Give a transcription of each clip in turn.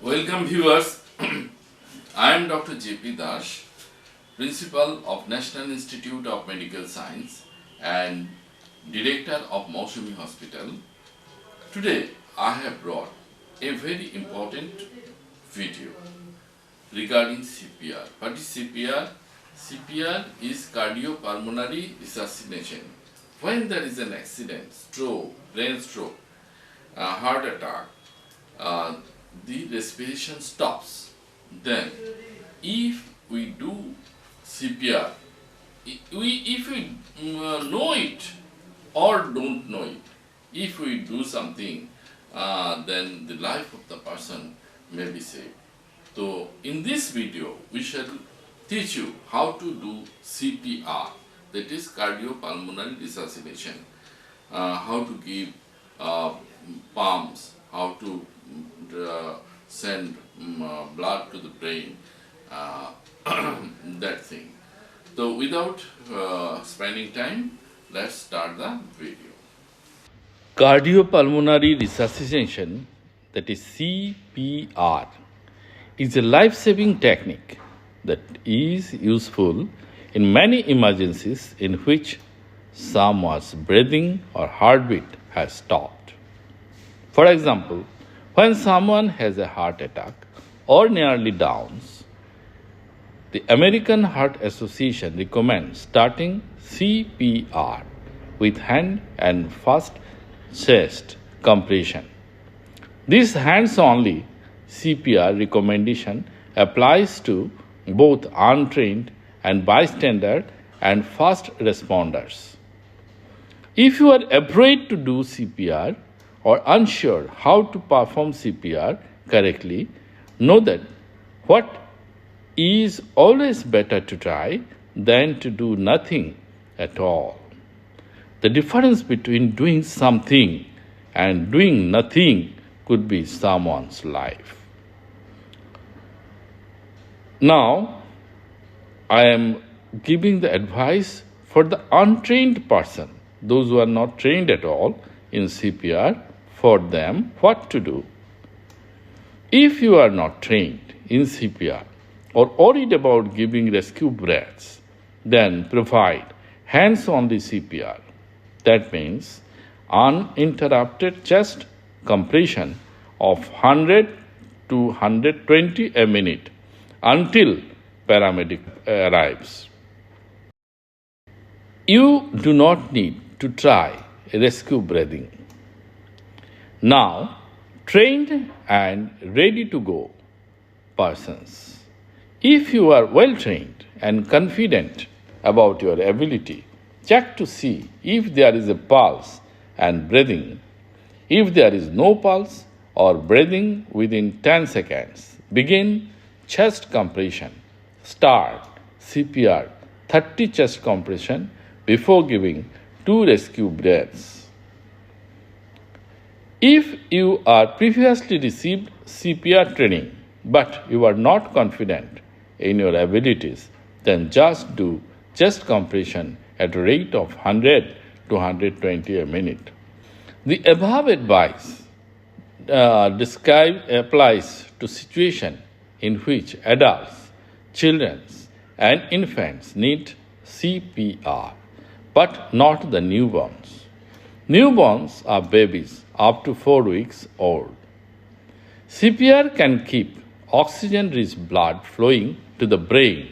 Welcome viewers. I am Dr. J.P. Dash, Principal of National Institute of Medical Science and Director of Mausami Hospital. Today I have brought a very important video regarding CPR. What is CPR? CPR is cardiopulmonary resuscitation. When there is an accident, stroke, brain stroke, heart attack, the respiration stops. Then, if we do CPR, if we know it or don't know it, if we do something, then the life of the person may be saved. So, in this video, we shall teach you how to do CPR, that is cardiopulmonary resuscitation, how to give pumps, how to send blood to the brain, that thing. So without spending time, let's start the video. Cardiopulmonary resuscitation, that is CPR, is a life-saving technique that is useful in many emergencies in which someone's breathing or heartbeat has stopped. For example, when someone has a heart attack or nearly drowns, the American Heart Association recommends starting CPR with hand and first chest compression. This hands-only CPR recommendation applies to both untrained and bystander and first responders. If you are afraid to do CPR or unsure how to perform CPR correctly, know that what is always better to try than to do nothing at all. The difference between doing something and doing nothing could be someone's life. Now, I am giving the advice for the untrained person, those who are not trained at all in CPR, for them what to do. If you are not trained in CPR or worried about giving rescue breaths, then provide hands-only CPR. That means uninterrupted chest compression of 100 to 120 a minute until paramedic arrives. You do not need to try rescue breathing. Now, trained and ready to go persons. If you are well trained and confident about your ability, check to see if there is a pulse and breathing. If there is no pulse or breathing within 10 seconds, begin chest compression. Start CPR 30 chest compression before giving 2 rescue breaths. If you are previously received CPR training but you are not confident in your abilities, then just do chest compression at a rate of 100 to 120 a minute. The above advice applies to situation in which adults, children, and infants need CPR, but not the newborns. Newborns are babies up to 4 weeks old. CPR can keep oxygen-rich blood flowing to the brain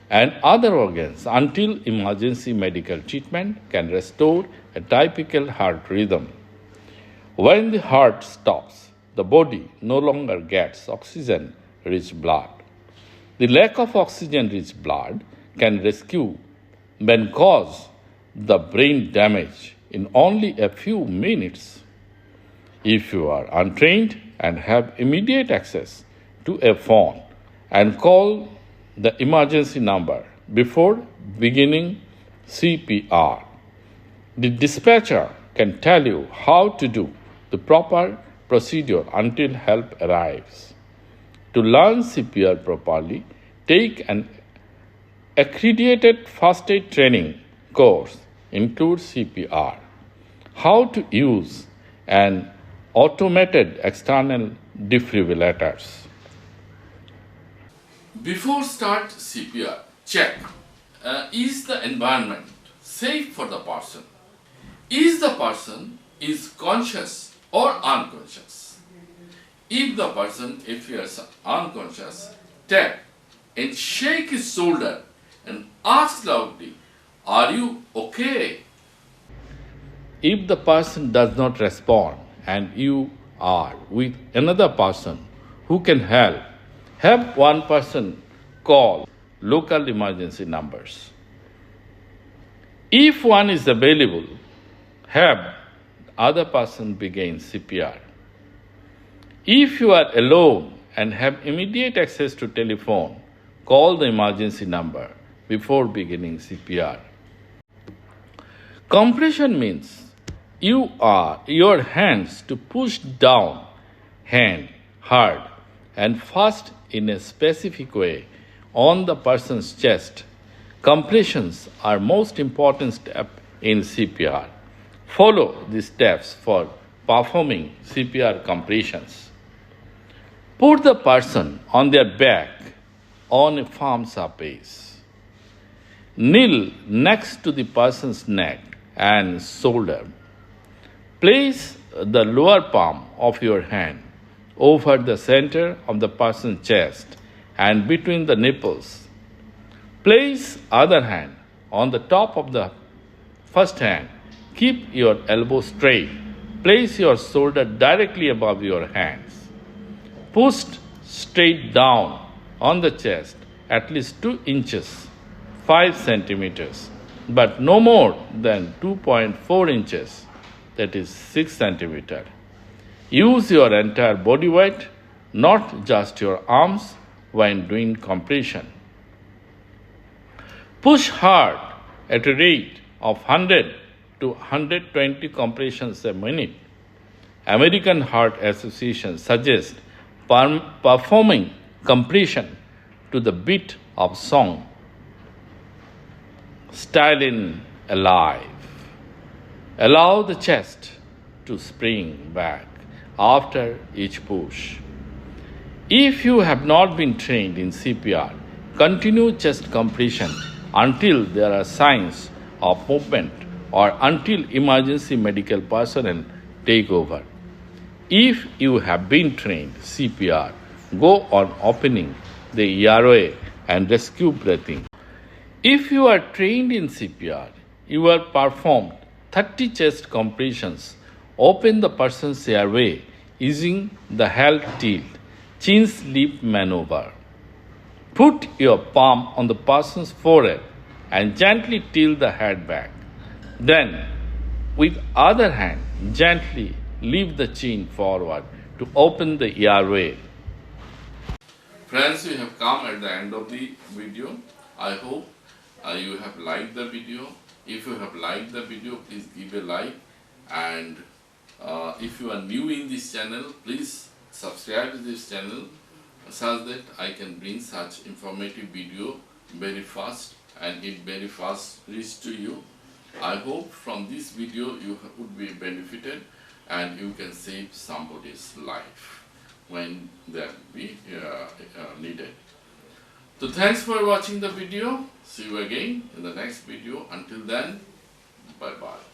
and other organs until emergency medical treatment can restore a typical heart rhythm. When the heart stops, the body no longer gets oxygen-rich blood. The lack of oxygen-rich blood can cause the brain damage in only a few minutes. If you are untrained and have immediate access to a phone and call the emergency number before beginning CPR, the dispatcher can tell you how to do the proper procedure until help arrives. To learn CPR properly, take an accredited first aid training course includes CPR. How to use an automated external defibrillators. Before start CPR, check is the environment safe for the person? Is the person is conscious or unconscious? If the person appears unconscious, tap and shake his shoulder and ask loudly, "Are you okay?" If the person does not respond and you are with another person who can help, have one person call local emergency numbers. If one is available, have other person begin CPR. If you are alone and have immediate access to telephone, call the emergency number before beginning CPR. Compression means your hands to push down hand hard and fast in a specific way on the person's chest. Compressions are most important step in CPR. Follow these steps for performing CPR compressions. Put the person on their back on a firm surface. Kneel next to the person's neck and shoulder. Place the lower palm of your hand over the center of the person's chest and between the nipples. Place other hand on the top of the first hand. Keep your elbow straight. Place your shoulder directly above your hands. Push straight down on the chest at least 2 inches, 5 centimeters, but no more than 2.4 inches, that is 6 centimeters. Use your entire body weight, not just your arms, when doing compression. Push hard at a rate of 100 to 120 compressions a minute. American Heart Association suggests performing compression to the beat of song Stylin' Alive. Allow the chest to spring back after each push. If you have not been trained in CPR, continue chest compression until there are signs of movement or until emergency medical personnel take over. If you have been trained CPR, go on opening the airway and rescue breathing. If you are trained in CPR, you have performed 30 chest compressions. Open the person's airway using the held tilt, chin slip maneuver. Put your palm on the person's forehead and gently tilt the head back. Then, with other hand, gently lift the chin forward to open the airway. Friends, we have come at the end of the video. I hope you have liked the video. If you have liked the video, please give a like, and if you are new in this channel, please subscribe to this channel such that I can bring such informative video very fast and it very fast reach to you. I hope from this video you would be benefited and you can save somebody's life when that be needed. So thanks for watching the video. See you again in the next video. Until then, bye bye.